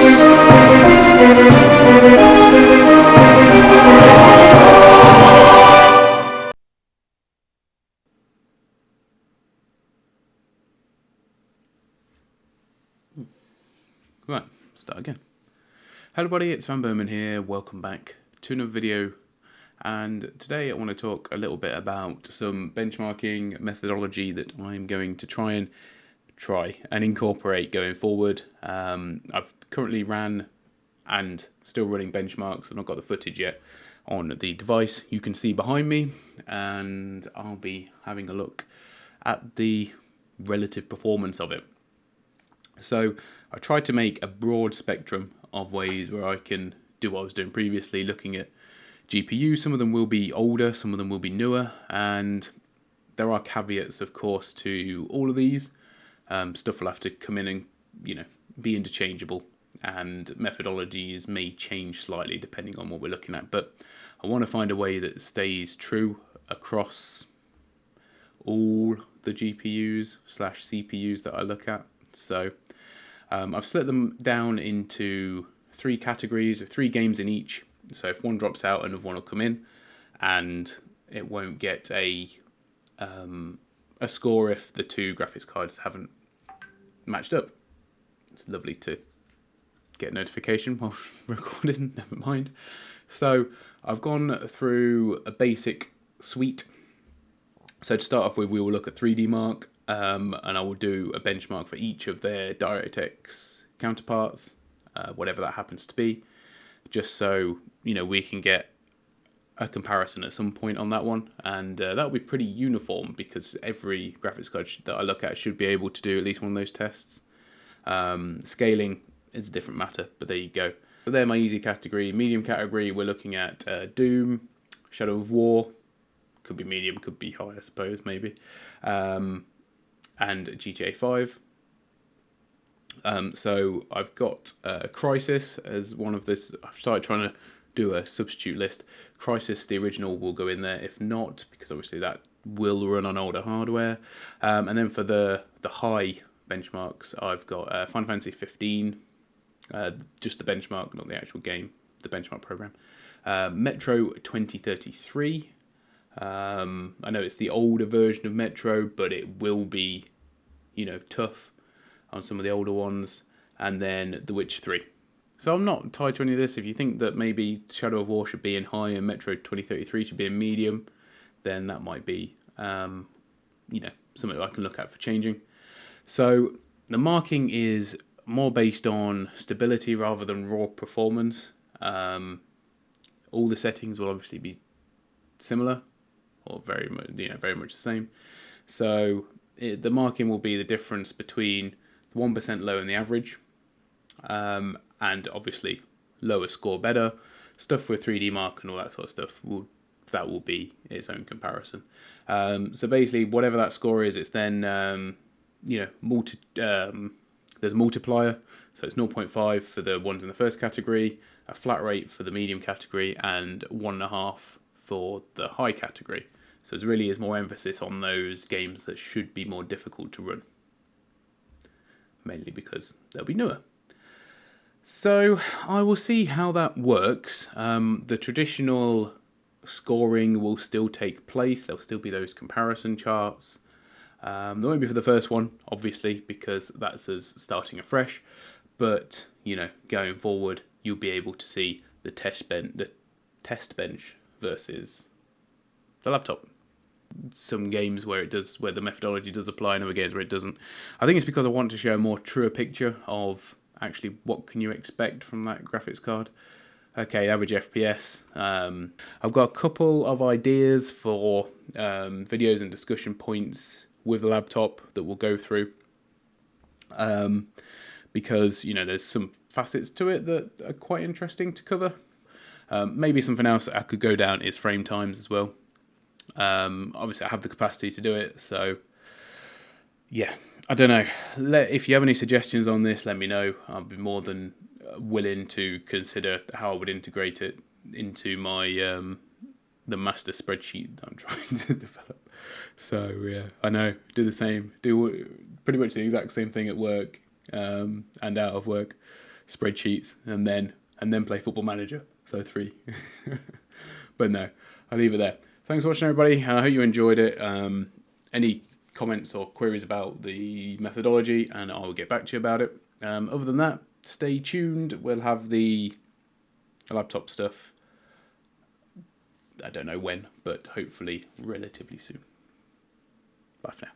Right, start again. Hello everybody, it's vanburman here, welcome back to another video, and today I want to talk a little bit about some benchmarking methodology that I'm going to try and incorporate going forward. I've currently ran and still running benchmarks, and I've got the footage yet on the device you can see behind me, and I'll be having a look at the relative performance of it. So I tried to make a broad spectrum of ways where I can do what I was doing previously, looking at GPUs. Some of them will be older, some of them will be newer, and there are caveats, of course, to all of these. Stuff will have to come in and, be interchangeable, and methodologies may change slightly depending on what we're looking at. But I want to find a way that stays true across all the GPUs/CPUs that I look at. So I've split them down into three categories, 3 games in each. So if one drops out, another one will come in, and it won't get a score if the 2 graphics cards haven't matched up. It's lovely to get a notification while recording, never mind. So I've gone through a basic suite. So to start off with, we will look at 3D Mark, and I will do a benchmark for each of their DirectX counterparts, whatever that happens to be, just so we can get a comparison at some point on that one, and that will be pretty uniform because every graphics card that I look at should be able to do at least one of those tests. Scaling is a different matter, but there you go. So they're my easy category. Medium category, we're looking at Doom, Shadow of War, could be medium, could be high, I suppose, maybe, and GTA 5. So I've got Crysis as one of this. I've started trying to do a substitute list. Crysis, the original, will go in there. If not, because obviously that will run on older hardware. And then for the high benchmarks, I've got Final Fantasy 15, just the benchmark, not the actual game, the benchmark program. Metro 2033. I know it's the older version of Metro, but it will be, tough on some of the older ones. And then The Witcher 3. So I'm not tied to any of this. If you think that maybe Shadow of War should be in high and Metro 2033 should be in medium, then that might be, something I can look at for changing. So the marking is more based on stability rather than raw performance. All the settings will obviously be similar, or very much the same. So the marking will be the difference between the 1% low and the average, and obviously lower score better. Stuff with 3D Mark and all that sort of stuff will be its own comparison. So basically, whatever that score is, it's then there's a multiplier. So it's 0.5 for the ones in the first category, a flat rate for the medium category, and 1.5 for the high category. So there really is more emphasis on those games that should be more difficult to run, mainly because they'll be newer. So I will see how that works. The traditional scoring will still take place. There'll still be those comparison charts. There won't be for the first one, obviously, because that's us starting afresh. But going forward, you'll be able to see the test bench versus the laptop. Some games where the methodology does apply, and other games where it doesn't. I think it's because I want to show a more truer picture of actually what can you expect from that graphics card. Okay, average FPS. I've got a couple of ideas for videos and discussion points with the laptop that we'll go through. Because there's some facets to it that are quite interesting to cover. Maybe something else that I could go down is frame times as well. Obviously I have the capacity to do it, so yeah, I don't know. If you have any suggestions on this, let me know. I'll be more than willing to consider how I would integrate it into my the master spreadsheet that I'm trying to develop. So yeah, I know, do the same, do pretty much the exact same thing at work and out of work. spreadsheets, and then play Football Manager. So 3. But no, I'll leave it there. Thanks for watching, everybody. I hope you enjoyed it. Any comments or queries about the methodology, and I'll get back to you about it. Other than that, stay tuned. We'll have the laptop stuff. I don't know when, but hopefully relatively soon. Bye for now.